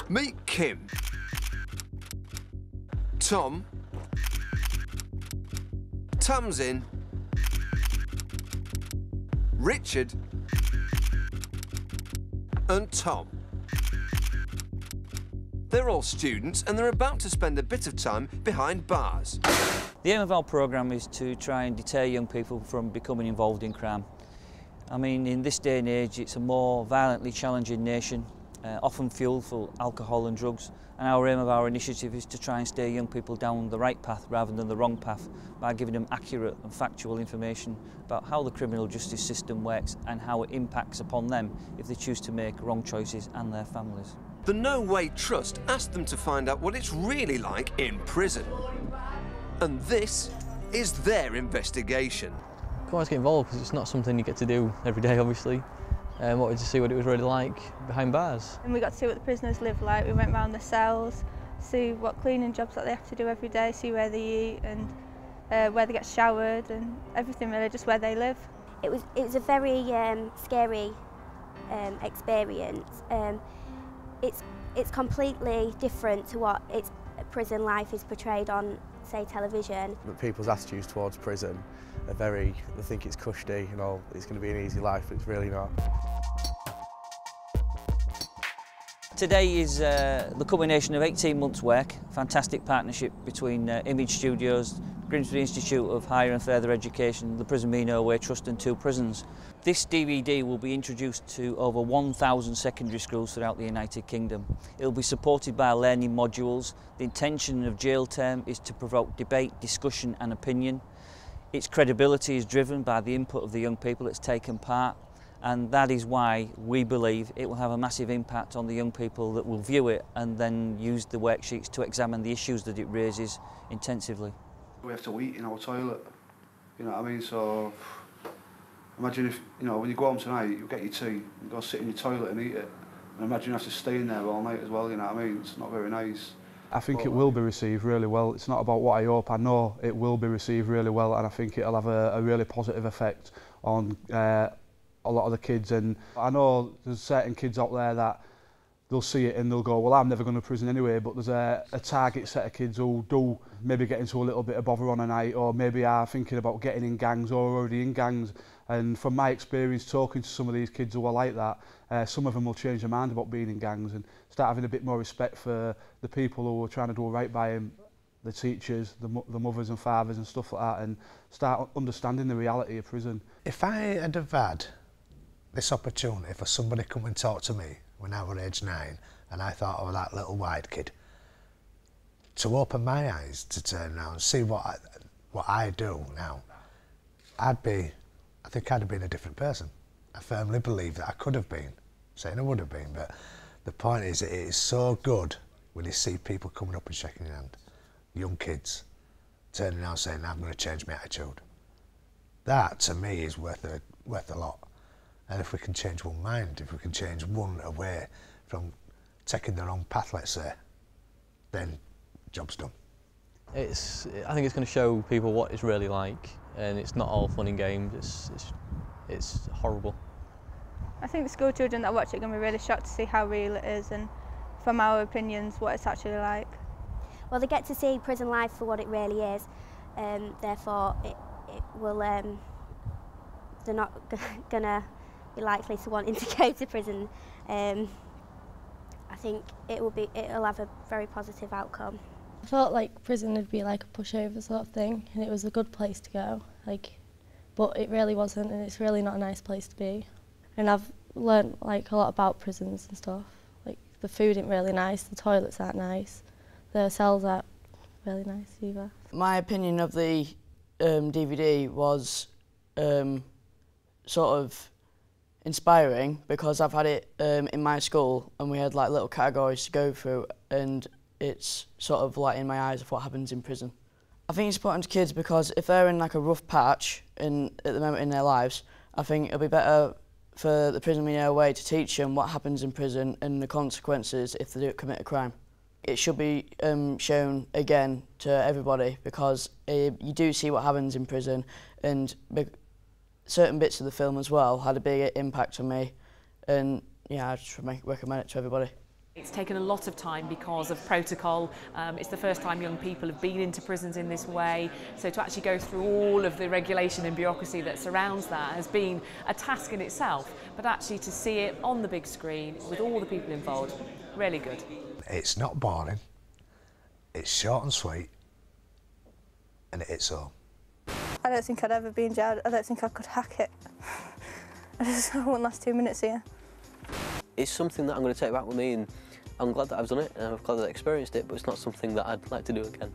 Meet Kim, Tom, Tamsin, Richard and Tom. They're all students and they're about to spend a bit of time behind bars. The aim of our programme is to try and deter young people from becoming involved in crime. I mean, in this day and age, it's a more violently challenging nation, often fueled for alcohol and drugs, and our aim of our initiative is to try and steer young people down the right path rather than the wrong path by giving them accurate and factual information about how the criminal justice system works and how it impacts upon them if they choose to make wrong choices and their families. The No Way Trust asked them to find out what it's really like in prison. And this is their investigation. I always get involved because it's not something you get to do every day, obviously. Wanted to see what it was really like behind bars. And we got to see what the prisoners live like. We went round the cells, see what cleaning jobs that they have to do every day, see where they eat and where they get showered and everything really, just where they live. It was a very scary experience. It's completely different to what prison life is portrayed on, say, television. But people's attitudes towards prison are they think it's cushy, you know, it's going to be an easy life, but it's really not. Today is the culmination of 18 months' work, fantastic partnership between Immage Studios, Grimsby Institute of Higher and Further Education, the Prison Me No Way Trust and 2 prisons. This DVD will be introduced to over 1,000 secondary schools throughout the United Kingdom. It will be supported by learning modules. The intention of Jail Term is to provoke debate, discussion and opinion. Its credibility is driven by the input of the young people that's taken part, and that is why we believe it will have a massive impact on the young people that will view it and then use the worksheets to examine the issues that it raises intensively. We have to eat in our toilet, you know what I mean? So imagine if, you know, when you go home tonight, you get your tea, you go sit in your toilet and eat it. And imagine you have to stay in there all night as well, you know what I mean? It's not very nice. I think it will be received really well. It's not about what I hope, I know it will be received really well, and I think it'll have a really positive effect on a lot of the kids. And I know there's certain kids out there that they'll see it and they'll go, well, I'm never going to prison anyway, but there's a target set of kids who do maybe get into a little bit of bother on a night, or maybe are thinking about getting in gangs or already in gangs. And from my experience talking to some of these kids who are like that, some of them will change their mind about being in gangs and start having a bit more respect for the people who are trying to do right by them, the teachers, the mothers and fathers and stuff like that, and start understanding the reality of prison. If I had have had this opportunity for somebody to come and talk to me when I was age 9 and I thought of that little white kid, to open my eyes to turn around and see what I do now, I think I'd have been a different person. I firmly believe that I could have been, saying I would have been, but the point is it is so good when you see people coming up and shaking your hand, young kids turning around saying, I'm going to change my attitude. That to me is worth a lot. And if we can change one mind, if we can change one away from taking the wrong path, let's say, then job's done. I think it's going to show people what it's really like, and it's not all fun and games, it's horrible. I think the school children that watch it are going to be really shocked to see how real it is and, from our opinions, what it's actually like. Well, they get to see prison life for what it really is, therefore it will, they're not going to be likely to wanting to go to prison. I think it'll have a very positive outcome. I felt like prison would be like a pushover sort of thing, and it was a good place to go, but it really wasn't, and it's really not a nice place to be. And I've learnt a lot about prisons and stuff. Like, the food ain't really nice, the toilets aren't nice, the cells aren't really nice either. My opinion of the DVD was sort of inspiring, because I've had it in my school and we had little categories to go through, and it's sort of in my eyes of what happens in prison. I think it's important to kids because if they're in a rough patch at the moment in their lives, I think it'll be better for the Prison Me No Way to teach them what happens in prison and the consequences if they do commit a crime. It should be shown again to everybody, because you do see what happens in prison, and certain bits of the film as well had a big impact on me, and yeah, I just recommend it to everybody. It's taken a lot of time because of protocol. It's the first time young people have been into prisons in this way, so to actually go through all of the regulation and bureaucracy that surrounds that has been a task in itself, but actually to see it on the big screen with all the people involved, really good. It's not boring, it's short and sweet, and it hits home. I don't think I'd ever be in jail. I don't think I could hack it. I wouldn't last 2 minutes here. It's something that I'm going to take back with me, and I'm glad that I've done it and I'm glad that I experienced it, but it's not something that I'd like to do again.